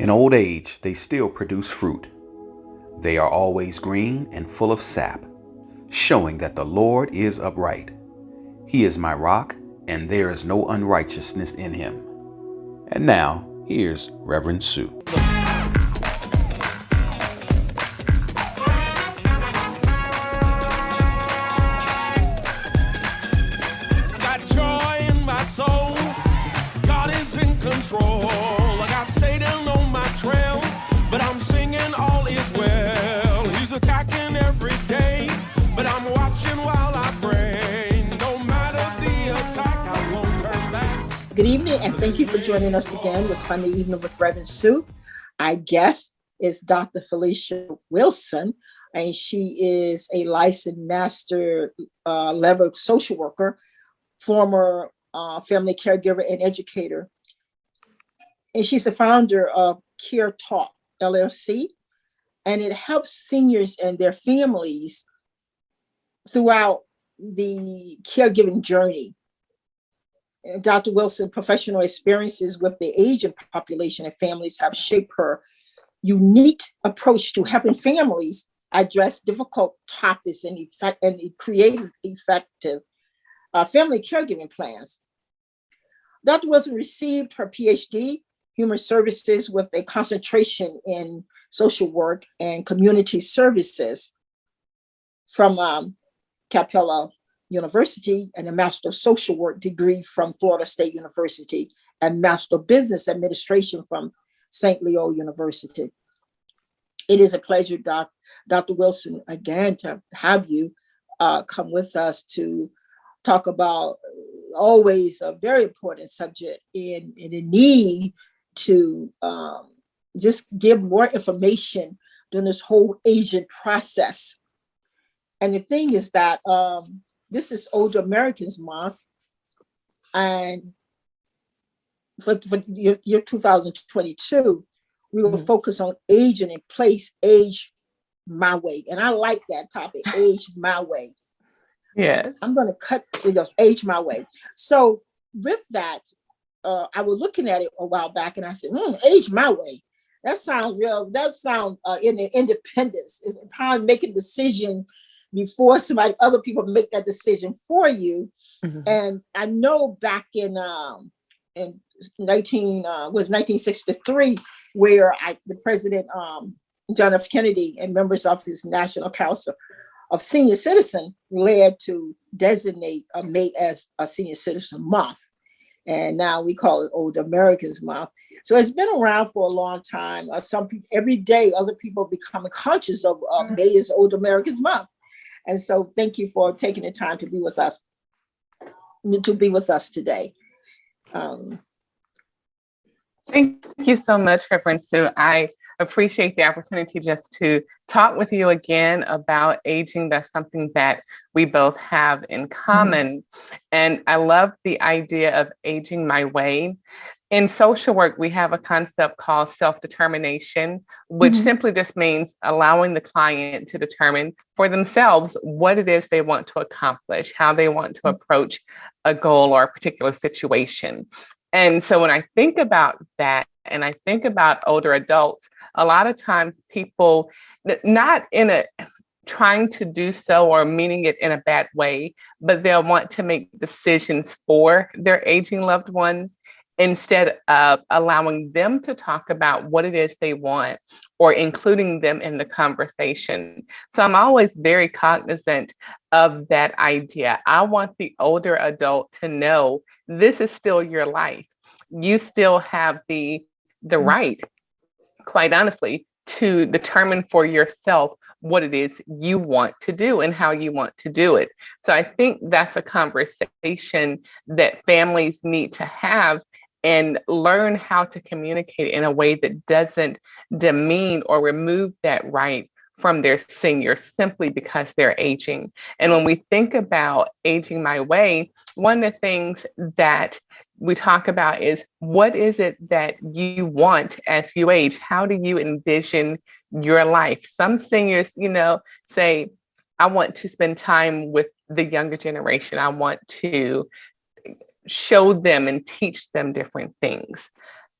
In old age, they still produce fruit. They are always green and full of sap, showing that the Lord is upright. He is my rock, and there is no unrighteousness in him. And now, here's Reverend Sue. Got joy in my soul. God is in control. I got Satan on my trail, but I'm singing all is well. He's attacking every day, but I'm watching while I pray. No matter the attack, I won't turn back. Good evening, and thank you for joining us again with Sunday Evening with Reverend Sue. Our guest is Dr. Felicia Wilson, and she is a licensed master level social worker, former family caregiver and educator. And she's the founder of Care Talk LLC, and it helps seniors and their families throughout the caregiving journey. Dr. Wilson's professional experiences with the aging population and families have shaped her unique approach to helping families address difficult topics and create effective family caregiving plans. Dr. Wilson received her PhD, Human Services, with a concentration in social work and community services from Capella University, and a Master of Social Work degree from Florida State University, and Master of Business Administration from St. Leo University. It is a pleasure, Dr. Wilson, again, to have you come with us to talk about always a very important subject in the need to just give more information during this whole aging process. And the thing is that this is Older Americans Month, and for year 2022, we will focus on aging in place, age my way. And I like that topic, age my way. Yes. I'm going to cut age my way. So with that, I was looking at it a while back and I said, age my way. That sounds real. That sounds in the independence. It's probably make a decision before other people make that decision for you. Mm-hmm. And I know back in 1963, where the president, John F. Kennedy, and members of his National Council of Senior Citizen led to designate May as a Senior Citizen Month. And now we call it Old Americans Month. So it's been around for a long time. Some people, every day, other people becoming conscious of May is Old Americans Month. And so thank you for taking the time to be with us today. Thank you so much, Reverend Sue. I appreciate the opportunity just to talk with you again about aging. That's something that we both have in common. Mm-hmm. And I love the idea of aging my way. In social work, we have a concept called self-determination, which simply just means allowing the client to determine for themselves what it is they want to accomplish, how they want to approach a goal or a particular situation. And so when I think about that, and I think about older adults, a lot of times people, not in a trying to do so or meaning it in a bad way, but they'll want to make decisions for their aging loved ones, instead of allowing them to talk about what it is they want or including them in the conversation. So I'm always very cognizant of that idea. I want the older adult to know this is still your life. You still have the right, quite honestly, to determine for yourself what it is you want to do and how you want to do it. So I think that's a conversation that families need to have and learn how to communicate in a way that doesn't demean or remove that right from their seniors simply because they're aging. And when we think about aging my way, one of the things that we talk about is, what is it that you want as you age? How do you envision your life? Some seniors, say, I want to spend time with the younger generation. I want to show them and teach them different things.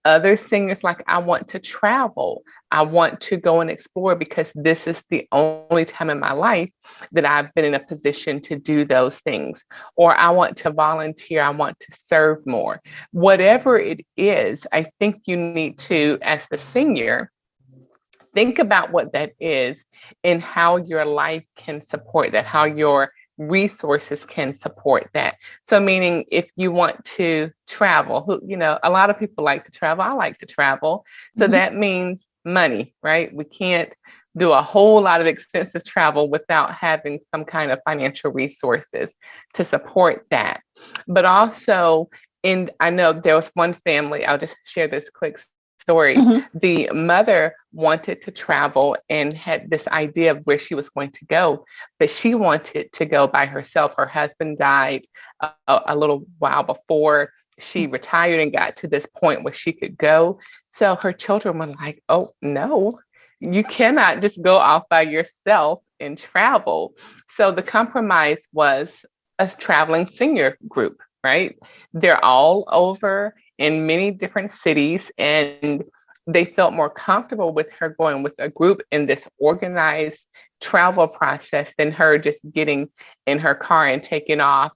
Other seniors like, I want to travel. I want to go and explore because this is the only time in my life that I've been in a position to do those things. Or I want to volunteer. I want to serve more. Whatever it is, I think you need to, as the senior, think about what that is and how your life can support that, how your resources can support that. So meaning if you want to travel, a lot of people like to travel. I like to travel. So that means money, right? We can't do a whole lot of extensive travel without having some kind of financial resources to support that. But also, I know there was one family, I'll just share this quick story. The mother wanted to travel and had this idea of where she was going to go, but she wanted to go by herself. Her husband died a little while before she retired and got to this point where she could go. So her children were like, oh, no, you cannot just go off by yourself and travel. So the compromise was a traveling senior group, right? They're all over in many different cities, and they felt more comfortable with her going with a group in this organized travel process than her just getting in her car and taking off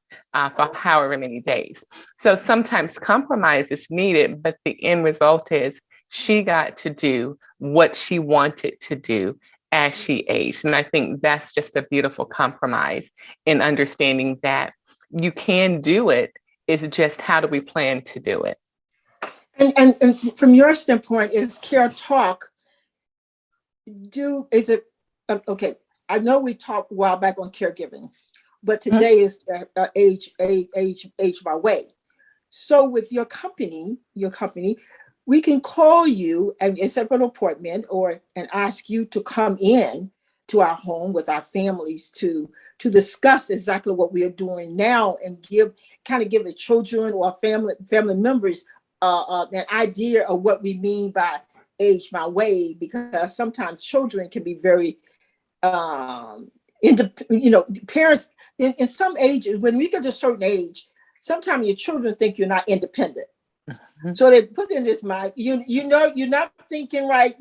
for however many days. So sometimes compromise is needed, but the end result is she got to do what she wanted to do as she aged. And I think that's just a beautiful compromise in understanding that you can do it. It's just how do we plan to do it? And from your standpoint, is Care Talk, okay, I know we talked a while back on caregiving, but today is age my way. So with your company, we can call you and set up an appointment and ask you to come in to our home with our families to discuss exactly what we are doing now and give the children or family members an idea of what we mean by age my way, because sometimes children can be very parents in some ages, when we get to a certain age, sometimes your children think you're not independent. So they put in this mind, you're not thinking right,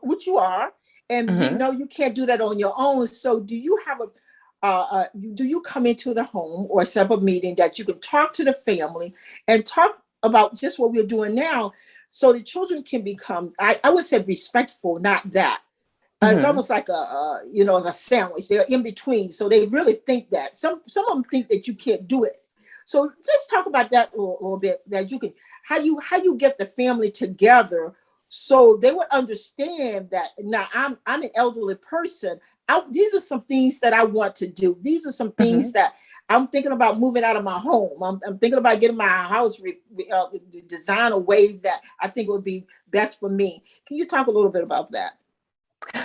which you are, and you can't do that on your own. So do you have do you come into the home or set up a meeting that you can talk to the family and talk about just what we're doing now, so the children can become, I would say, respectful, not that. It's almost like a sandwich. They're in between, so they really think that. Some of them think that you can't do it. So just talk about that a little bit. That you can, how you get the family together, so they would understand that now I'm an elderly person. These are some things that I want to do. These are some things that I'm thinking about moving out of my home. I'm thinking about getting my house designed a way that I think would be best for me. Can you talk a little bit about that?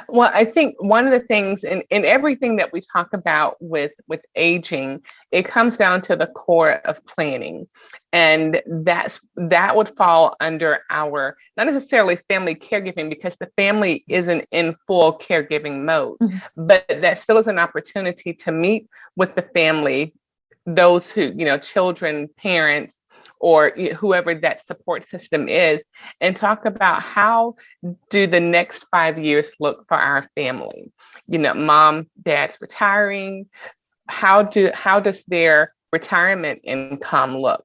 Well, I think one of the things in everything that we talk about with aging, it comes down to the core of planning. And that would fall under our, not necessarily family caregiving, because the family isn't in full caregiving mode, but that still is an opportunity to meet with the family, those who, children, parents, or whoever that support system is, and talk about how do the next 5 years look for our family. Mom, dad's retiring. How does their retirement income look?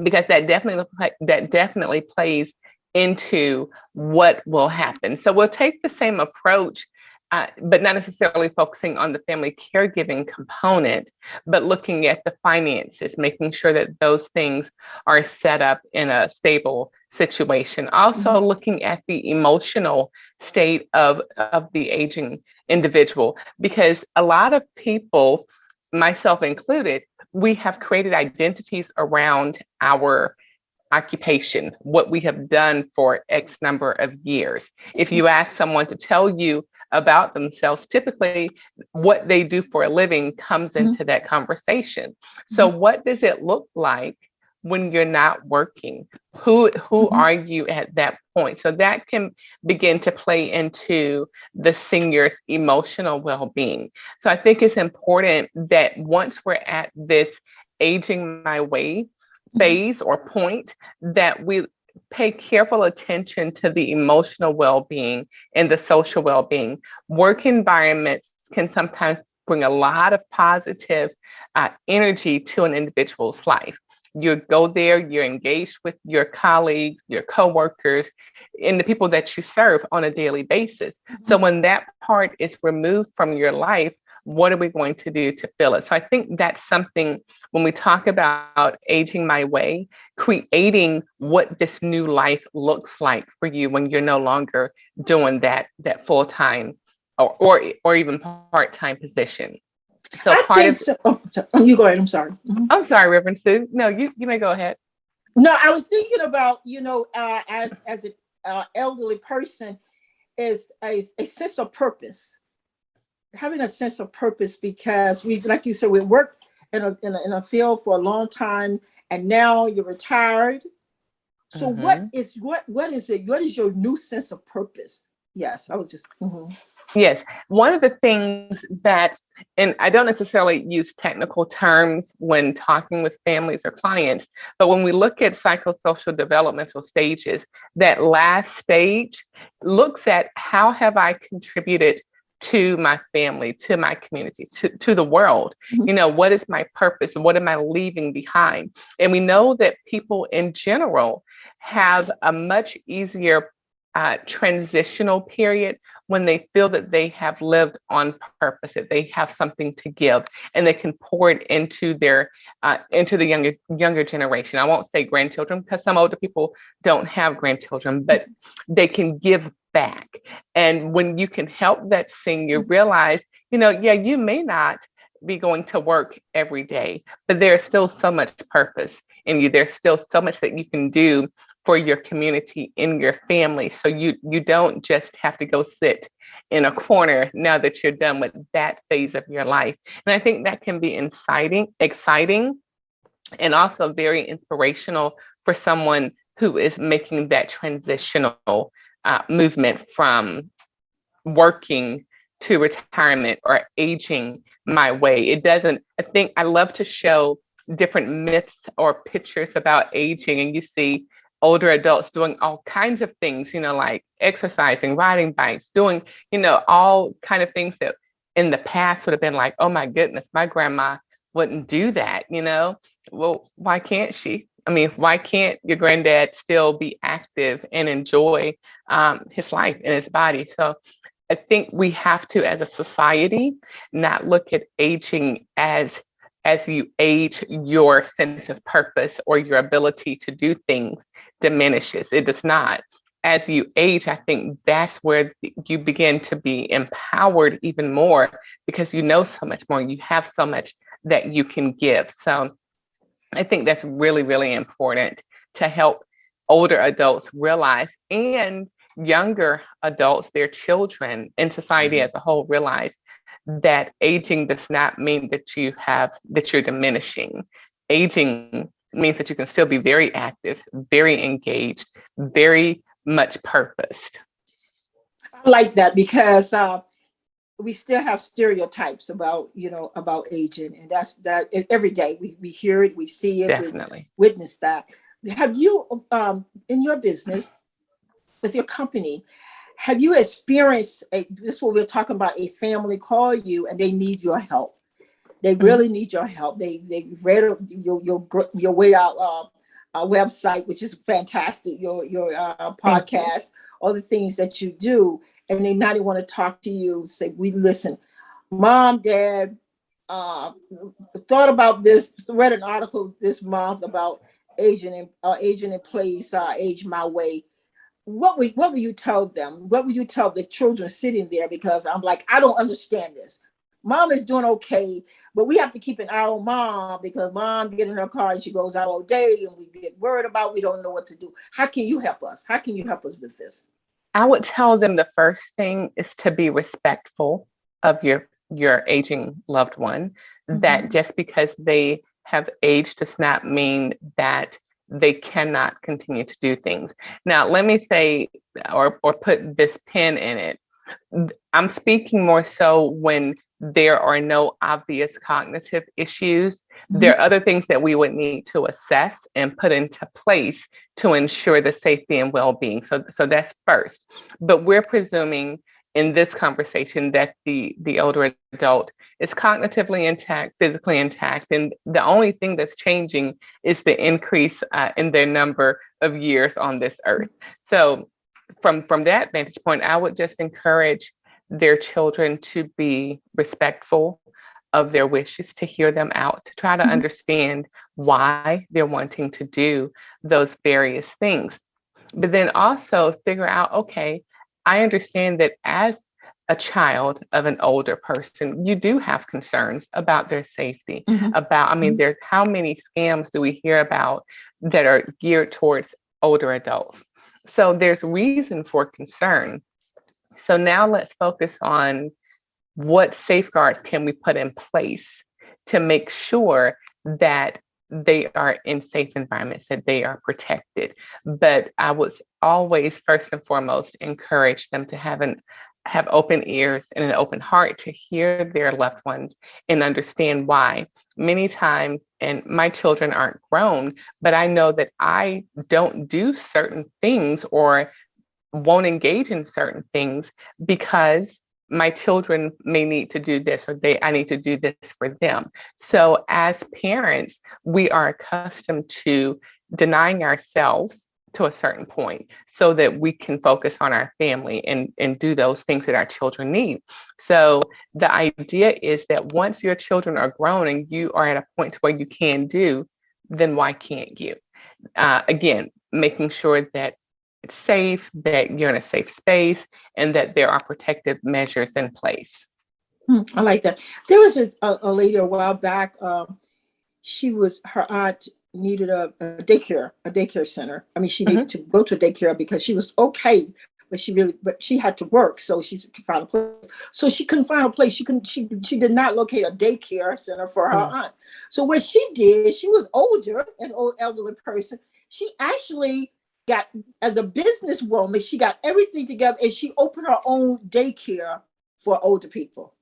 Because that definitely plays into what will happen. So we'll take the same approach, but not necessarily focusing on the family caregiving component, but looking at the finances, making sure that those things are set up in a stable situation. Also looking at the emotional state of the aging individual, because a lot of people, myself included, we have created identities around our occupation, what we have done for X number of years. If you ask someone to tell you about themselves, typically what they do for a living comes into that conversation. So what does it look like when you're not working? Who are you at that point? So that can begin to play into the senior's emotional well-being. So I think it's important that once we're at this aging my way phase or point, that we pay careful attention to the emotional well-being and the social well-being. Work environments can sometimes bring a lot of positive energy to an individual's life. You go there, you're engaged with your colleagues, your coworkers, and the people that you serve on a daily basis. So when that part is removed from your life, what are we going to do to fill it? So I think that's something when we talk about aging my way, creating what this new life looks like for you when you're no longer doing that full-time or even part-time position. So I think so. Oh, you go ahead. I'm sorry. I'm sorry, Reverend Sue. No, you may go ahead. No, I was thinking about, as an elderly person, is a sense of purpose. Having a sense of purpose, because we, like you said, we worked in a field for a long time, and now you're retired. So what is it? What is your new sense of purpose? Yes, I was just. Yes, one of the things that, and I don't necessarily use technical terms when talking with families or clients, but when we look at psychosocial developmental stages, that last stage looks at how have I contributed to my family, to my community, to the world. What is my purpose? What am I leaving behind? And we know that people in general have a much easier transitional period when they feel that they have lived on purpose, that they have something to give, and they can pour it into their into the younger generation. I won't say grandchildren, because some older people don't have grandchildren, but they can give back. And when you can help that senior realize, you may not be going to work every day, but there's still so much purpose in you. There's still so much that you can do for your community, in your family. So you don't just have to go sit in a corner now that you're done with that phase of your life. And I think that can be exciting, and also very inspirational for someone who is making that transitional movement from working to retirement or aging my way. I love to show different myths or pictures about aging, and you see older adults doing all kinds of things, like exercising, riding bikes, doing, all kind of things that in the past would have been like, oh my goodness, my grandma wouldn't do that, Well, why can't she? I mean, why can't your granddad still be active and enjoy his life and his body? So I think we have to, as a society, not look at aging as you age, your sense of purpose or your ability to do things diminishes. It does not. As you age, I think that's where you begin to be empowered even more, because you know so much more. You have so much that you can give. So I think that's really, really important to help older adults realize, and younger adults, their children, and society as a whole realize that aging does not mean that you're diminishing. Aging means that you can still be very active, very engaged, very much purposed. I like that, because we still have stereotypes about aging, and that's that every day we hear it, we see it, Definitely we witness that. Have you in your business, with your company, have you experienced this is what we're talking about, a family call you and they need your help? They really need your help. They read your way out website, which is fantastic, your podcast, all the things that you do, and they not even want to talk to you. Say, we listen, Mom, Dad, thought about this, read an article this month about aging in place, age my way. What will you tell them? What would you tell the children sitting there? Because I'm like, I don't understand this. Mom is doing okay, but we have to keep an eye on Mom, because Mom gets in her car and she goes out all day, and we get worried about, we don't know what to do. How can you help us? How can you help us with this? I would tell them the first thing is to be respectful of your aging loved one, that just because they have aged does not mean that they cannot continue to do things. Now, let me say, or put this pin in it. I'm speaking more so when there are no obvious cognitive issues. Mhm. There are other things that we would need to assess and put into place to ensure the safety and well-being. So that's first. But we're presuming in this conversation that the older adult is cognitively intact, physically intact, and the only thing that's changing is the increase in their number of years on this earth. So from that vantage point, I would just encourage their children to be respectful of their wishes, to hear them out, to try to Mhm. understand why they're wanting to do those various things. But then also figure out, okay, I understand that as a child of an older person, you do have concerns about their safety, Mhm. about, I mean, there, how many scams do we hear about that are geared towards older adults? So there's reason for concern. So now let's focus on what safeguards can we put in place to make sure that they are in safe environments, that they are protected. But I would always, first and foremost, encourage them to have open ears and an open heart to hear their loved ones and understand why. Many times, and my children aren't grown, but I know that I don't do certain things or won't engage in certain things because my children may need to do this, or I need to do this for them. So as parents, we are accustomed to denying ourselves to a certain point so that we can focus on our family and do those things that our children need. So the idea is that once your children are grown and you are at a point where you can do, then why can't you? Again, making sure that it's safe, that you're in a safe space, and that there are protective measures in place. I like that. There was a lady a while back. Her aunt needed a daycare center. I mean, she needed to go to daycare because she was okay, but she had to work, so she could find a place. So she couldn't find a place. She did not locate a daycare center for her aunt. So what she did, she was older, an old elderly person. She actually got, as a businesswoman, she got everything together and she opened her own daycare for older people.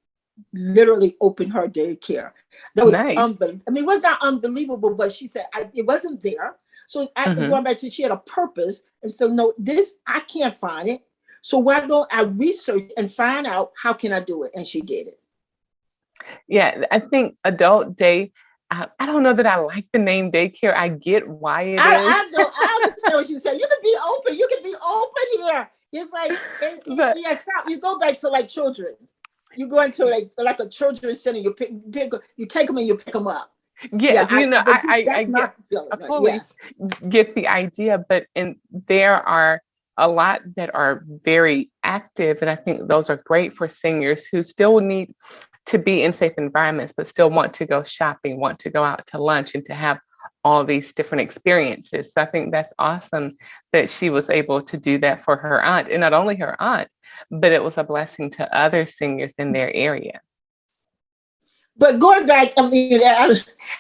Literally opened her daycare. That was Nice. unbelievable. I mean, it was not unbelievable, but she said it wasn't there. So going back to, she had a purpose. And so, no, this, I can't find it. So why don't I research and find out how can I do it? And she did it. Yeah, I think adult day, I don't know that I like the name daycare. I get why it is. I understand what you say. You can be open. You can be open here. It's like, you go back to like children. You go into like a children's center. You take them and you pick them up. Yes, I fully get the idea, but there are a lot that are very active, and I think those are great for seniors who still need to be in safe environments, but still want to go shopping, want to go out to lunch, and to have all these different experiences. So I think that's awesome that she was able to do that for her aunt, and not only her aunt, but it was a blessing to other seniors in their area. But going back, going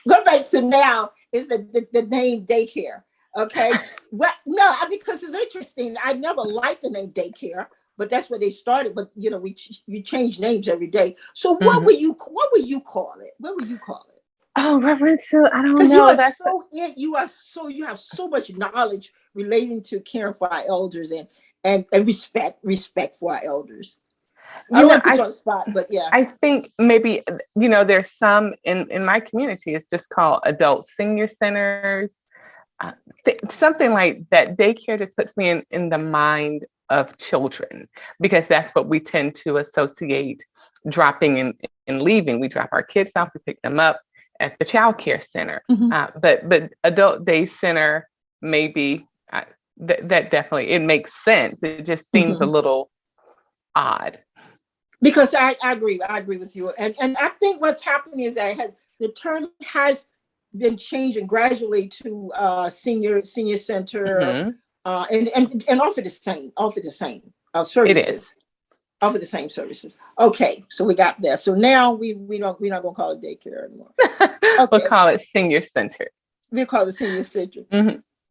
back to now is the name daycare. Okay, well, no, because it's interesting. I never liked the name daycare, but that's where they started. But you know, you change names every day. So what will you call it? What would you call it? Oh, Reverend Sue, I don't know. Because you have so much knowledge relating to caring for our elders and respect for our elders. I don't want to put you on the spot, but yeah. I think maybe, there's some in my community, it's just called adult senior centers, something like that. Daycare just puts me in the mind of children, because that's what we tend to associate dropping and leaving. We drop our kids off, we pick them up at the child care center. But adult day center, maybe that definitely, it makes sense. It just seems a little odd. Because I agree with you. And I think what's happening is that the term has been changing gradually to senior center, and offer the same services. It is. Offer the same services. Okay, so we got that. So now we're not gonna call it daycare anymore. Okay. We'll call it senior center. We'll call it senior center.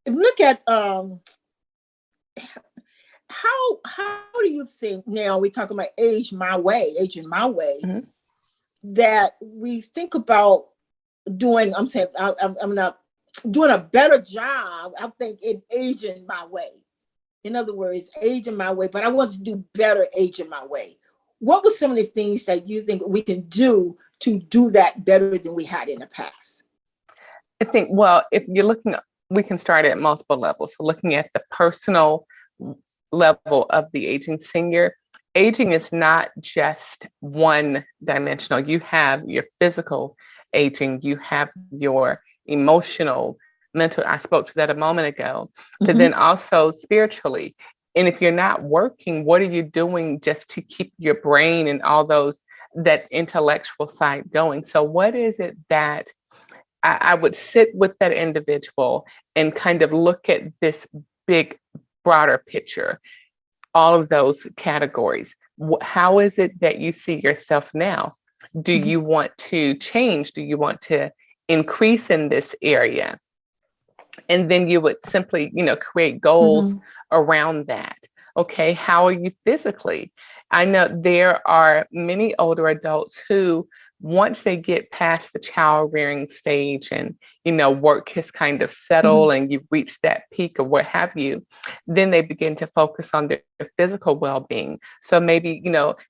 Look at how do you think, now we're talking about aging my way, that we think about doing, I'm saying, I'm not doing a better job, I think, in aging my way. In other words, aging my way, but I want to do better aging my way. What were some of the things that you think we can do to do that better than we had in the past? I think, well, if you're looking, we can start at multiple levels. So looking at the personal level of the aging senior, aging is not just one dimensional. You have your physical aging, you have your emotional, mental. I spoke to that a moment ago, but then also spiritually. And if you're not working, what are you doing just to keep your brain and all those, that intellectual side going? So what is it that I would sit with that individual and kind of look at this big, broader picture, all of those categories. How is it that you see yourself now? Do you want to change? Do you want to increase in this area? And then you would simply, create goals around that. Okay, how are you physically? I know there are many older adults who, once they get past the child rearing stage and, work has kind of settled and you've reached that peak or what have you, then they begin to focus on their physical well-being. So maybe,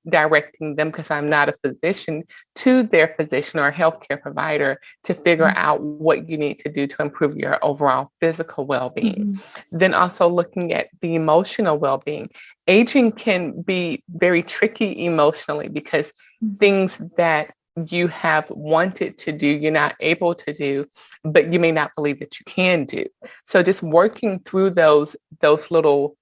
directing them, because I'm not a physician, to their physician or healthcare provider to figure out what you need to do to improve your overall physical well-being. Then also looking at the emotional well-being. Aging can be very tricky emotionally because things that you have wanted to do, you're not able to do, but you may not believe that you can do. So just working through those little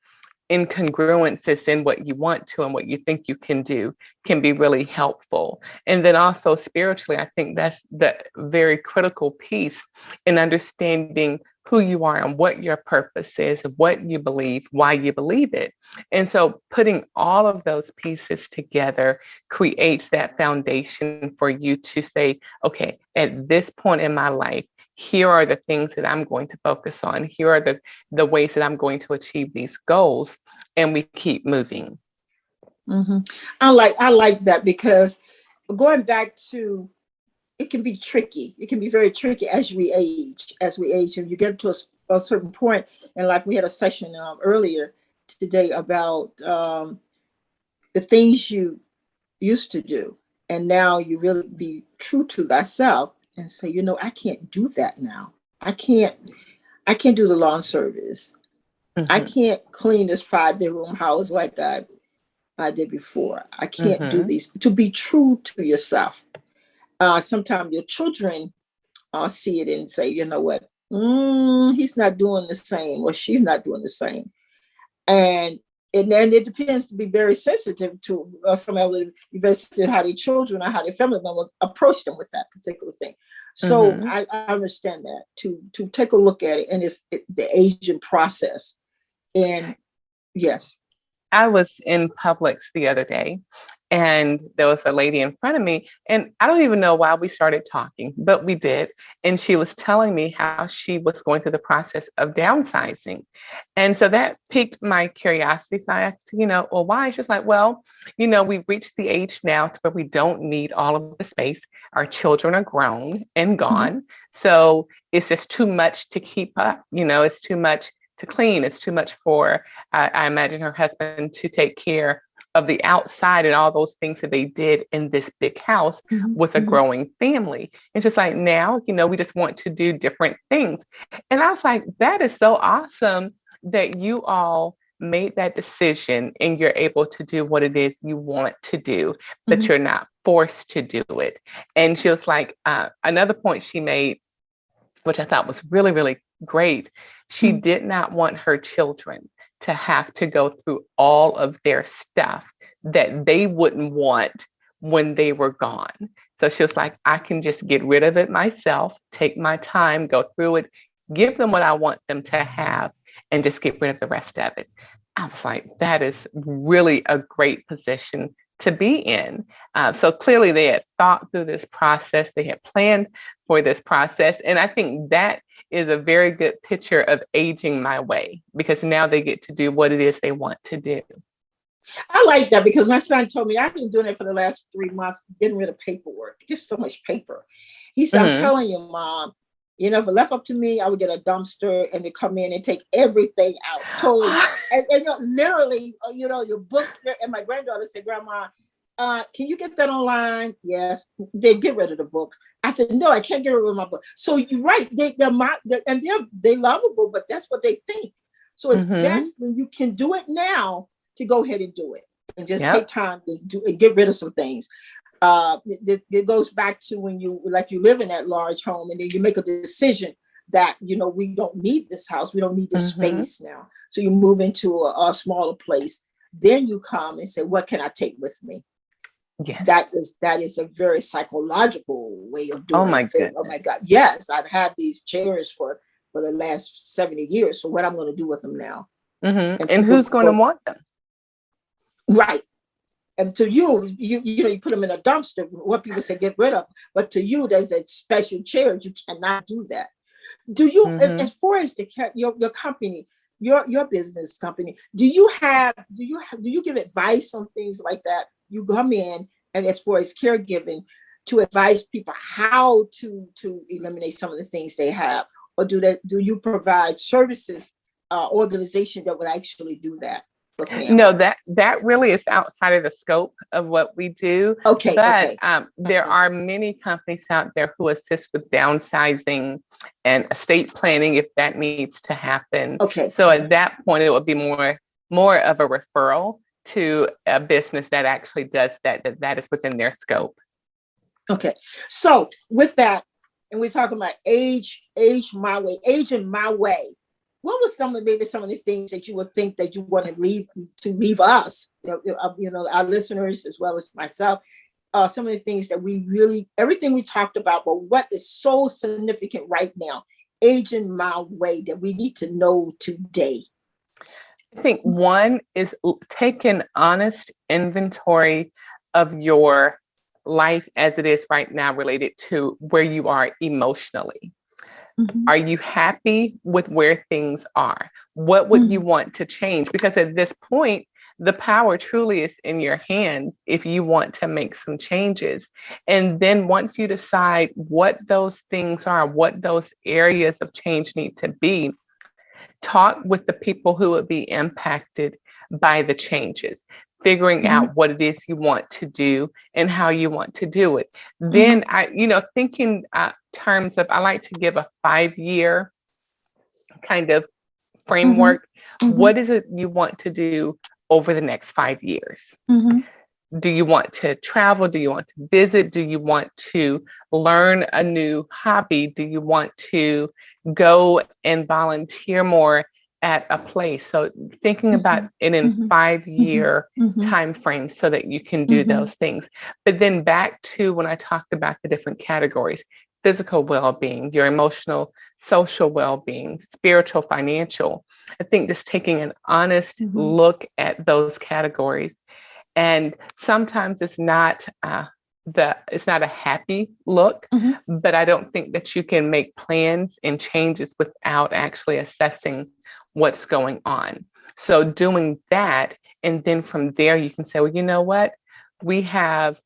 incongruences in what you want to and what you think you can do can be really helpful. And then also spiritually, I think that's the very critical piece in understanding who you are and what your purpose is, what you believe, why you believe it. And so putting all of those pieces together creates that foundation for you to say, okay, at this point in my life, here are the things that I'm going to focus on. Here are the ways that I'm going to achieve these goals. And we keep moving. I like that, because going back to, it can be tricky. It can be very tricky as we age. And you get to a certain point in life. We had a session earlier today about the things you used to do, and now you really be true to thyself and say, I can't do that now. I can't do the lawn service. I can't clean this 5-bedroom house like I did before. I can't do these. To be true to yourself. Sometimes your children see it and say, you know what, he's not doing the same, or she's not doing the same. And then it depends, to be very sensitive to somebody, be very sensitive to how their children or how their family member approach them with that particular thing. So I understand that, to take a look at it, and it's the aging process. And yes. I was in Publix the other day, and there was a lady in front of me, and I don't even know why we started talking, but we did. And she was telling me how she was going through the process of downsizing. And so that piqued my curiosity. So I asked, well, why? She's like, well, we've reached the age now to where we don't need all of the space. Our children are grown and gone. So it's just too much to keep up. It's too much to clean. It's too much for, I imagine, her husband to take care of the outside and all those things that they did in this big house with a growing family. It's just like, now, we just want to do different things. And I was like, that is so awesome that you all made that decision and you're able to do what it is you want to do, but you're not forced to do it. And she was like, another point she made, which I thought was really, really great. She did not want her children to have to go through all of their stuff that they wouldn't want when they were gone. So she was like, I can just get rid of it myself, take my time, go through it, give them what I want them to have, and just get rid of the rest of it. I was like, that is really a great position to be in. So clearly they had thought through this process. They had planned for this process. And I think that is a very good picture of aging my way, because now they get to do what it is they want to do. I like that because my son told me I've been doing it for the last 3 months, getting rid of paperwork. Just so much paper. He said, I'm Hmm. telling you, Mom, if it left up to me, I would get a dumpster and they come in and take everything out. Totally. And literally, your books there. And my granddaughter said, Grandma, can you get that online? Yes. They get rid of the books. I said, no, I can't get rid of my book. So you're right. They're lovable, but that's what they think. So it's Hmm. best when you can do it now to go ahead and do it and just take Yep. time to do and get rid of some things. It goes back to when you live in that large home and then you make a decision that we don't need this house, we don't need this Hmm. space now, so you move into a smaller place. Then you come and say, what can I take with me? Yes. That is a very psychological way of Oh doing my it. Say, oh goodness. my God, yes, I've had these chairs for the last 70 years, so what I'm going to do with them now. Hmm. And And people who's going to go, want them? right. And to you put them in a dumpster, what people say get rid of. But to you, there's a special chairs. You cannot do that. Do you, Hmm. as far as your company, your business company, do you give advice on things like that? You come in and as far as caregiving, to advise people how to eliminate some of the things they have, or do you provide services, organization that would actually do that for No, families? that really is outside of the scope of what we do. Okay, But okay, there okay, are many companies out there who assist with downsizing and estate planning if that needs to happen. okay. So at that point, it would be more of a referral to a business that actually does that is within their scope. Okay. So with that, and we're talking about age my way, age in my way. What was maybe some of the things that you would think that you want to leave us, our listeners as well as myself, some of the things that everything we talked about, but what is so significant right now, age in my way, that we need to know today? I think one is take an honest inventory of your life as it is right now related to where you are emotionally. Mhm. Are you happy with where things are? What would you Mhm. want to change? Because at this point, the power truly is in your hands if you want to make some changes. And then once you decide what those things are, what those areas of change need to be, talk with the people who would be impacted by the changes, figuring Mhm. out what it is you want to do and how you want to do it. Mhm. Then thinking terms of, I like to give a 5 year kind of Mhm. framework. Mhm. What is it you want to do over the next 5 years? Mhm. Do you want to travel? Do you want to visit? Do you want to learn a new hobby? Do you want to go and volunteer more at a place? So thinking about Mhm. it in Mhm. five Mhm. year Mhm. time frames so that you can do Mhm. those things. But then back to when I talked about the different categories: physical well-being, your emotional, social well-being, spiritual, financial. I think just taking an honest Mhm. look at those categories, and sometimes it's not a happy look, Mhm. but I don't think that you can make plans and changes without actually assessing what's going on. So doing that, and then from there you can say, well, you know what, we have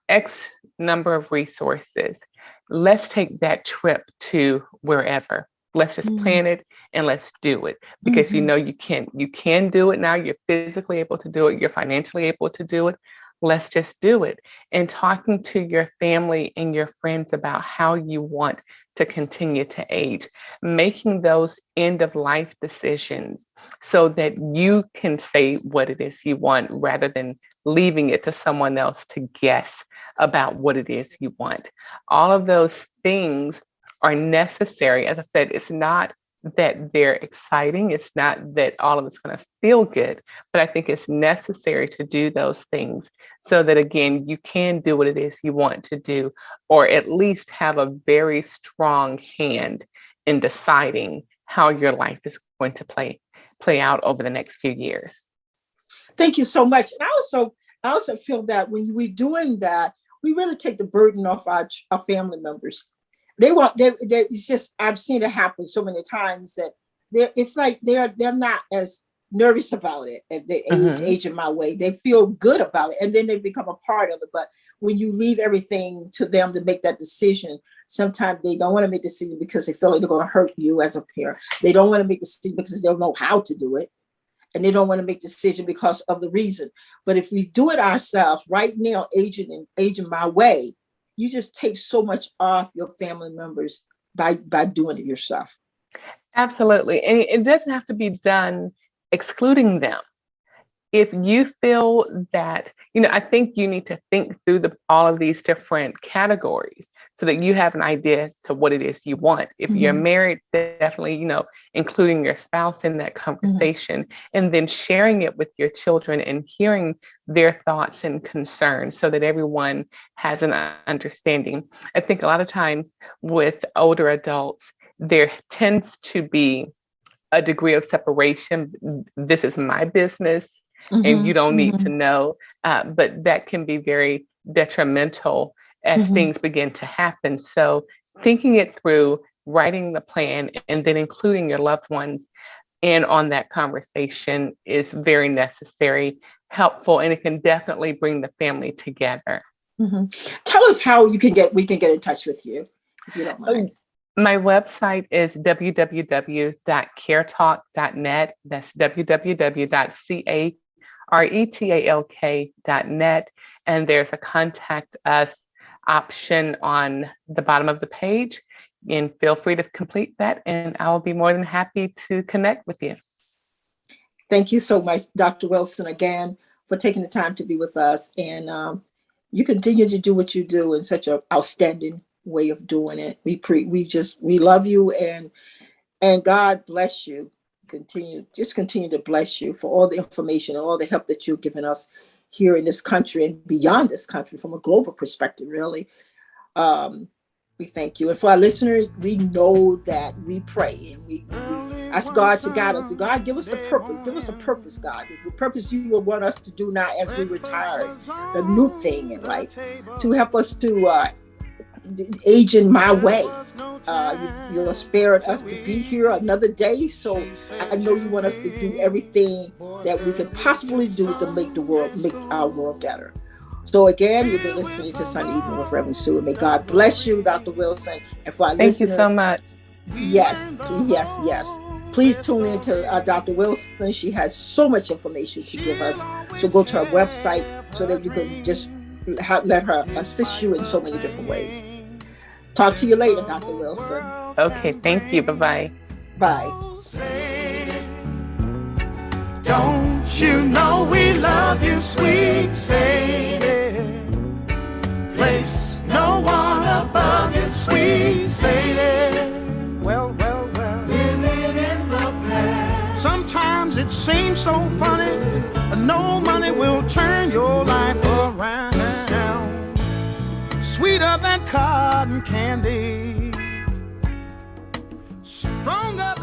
X number of resources. Let's take that trip to wherever. Let's just Mhm. plan it and let's do it, because Mhm. you can do it now. You're physically able to do it. You're financially able to do it. Let's just do it. And talking to your family and your friends about how you want to continue to age, making those end of life decisions so that you can say what it is you want rather than leaving it to someone else to guess about what it is you want. All of those things are necessary. As I said, it's not that they're exciting, it's not that all of it's going to feel good, but I think it's necessary to do those things so that, again, you can do what it is you want to do, or at least have a very strong hand in deciding how your life is going to play out over the next few years. Thank you so much. And I also feel that when we're doing that, we really take the burden off our family members. It's just, I've seen it happen so many times that it's like they're not as nervous about it at the age in my way. They feel good about it, and then they become a part of it. But when you leave everything to them to make that decision, sometimes they don't want to make the decision because they feel like they're going to hurt you as a parent. They don't want to make the decision because they don't know how to do it. And they don't want to make the decision because of the reason. But if we do it ourselves right now, aging my way, you just take so much off your family members by doing it yourself. Absolutely. And it doesn't have to be done excluding them. If you feel that, I think you need to think through all of these different categories so that you have an idea as to what it is you want. If you're married, definitely, including your spouse in that conversation and then sharing it with your children and hearing their thoughts and concerns so that everyone has an understanding. I think a lot of times with older adults, there tends to be a degree of separation. This is my business. And you don't need to know, but that can be very detrimental as things begin to happen. So thinking it through, writing the plan, and then including your loved ones in on that conversation is very necessary, helpful, and it can definitely bring the family together. Tell us how we can get in touch with you, if you don't mind. My website is www.caretalk.net. That's www.caretalk.net. And there's a contact us option on the bottom of the page. And feel free to complete that, and I will be more than happy to connect with you. Thank you so much, Dr. Wilson, again, for taking the time to be with us. And you continue to do what you do in such an outstanding way of doing it. We love you, and God bless you. Continue to bless you for all the information and all the help that you've given us here in this country and beyond this country from a global perspective, really. We thank you. And for our listeners, we know that we pray and we ask God to guide us. God, give us the purpose. Give us a purpose, God. The purpose you will want us to do now as we retire, the new thing in life, to help us to age in my way. You spared us to be here another day. So I know you want us to do everything that we can possibly do to make our world better. So again, you've been listening to Sunday Evening with Reverend Sue. May God bless you, Dr. Wilson. And for our listeners, thank you so much. Yes. Please tune in to Dr. Wilson. She has so much information to give us. So go to her website so that you can just let her assist you in so many different ways. Talk to you later, Dr. Wilson. Okay, thank you. Bye-bye. Bye. Don't you know we love you, sweet Sadie? Place no one above you, sweet Sadie. Well. Living in the past. Sometimes it seems so funny. No money will turn your life around. Sweeter than cotton candy. Stronger